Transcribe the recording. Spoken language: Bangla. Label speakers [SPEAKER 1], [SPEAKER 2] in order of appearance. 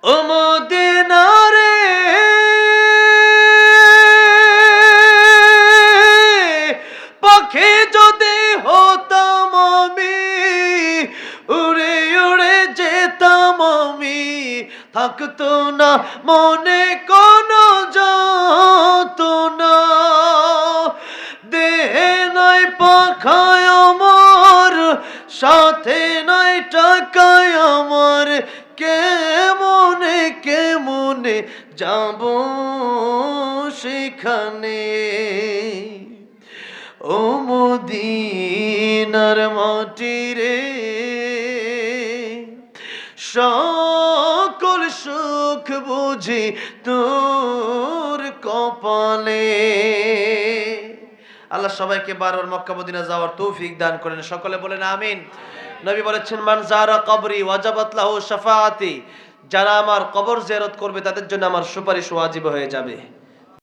[SPEAKER 1] ও মদিনা রে পাখি যদি হতাম আমি, উড়ে উড়ে যেতাম আমি, থাকতো না মনে কোনো যন্ত্রণা। দেহে নাই পাখায় আমার, সাথে নাই টাকায় আমার, কেমনে কেমনে যাব সেখানে। ও মদিনার মাটি রে সকল সুখ বুঝি তোর কপালে। আল্লাহ সবাইকে বারবার মক্কা মদিনা যাওয়ার তৌফিক দান করেন, সকলে বলেন আমিন। নবী বলেছেন মান যারা কবরি ওয়াজাবাত লাহু শাফাআতি, যারা আমার কবর জিয়ারত করবে তাদের জন্য আমার সুপারিশ ওয়াজিব হয়ে যাবে।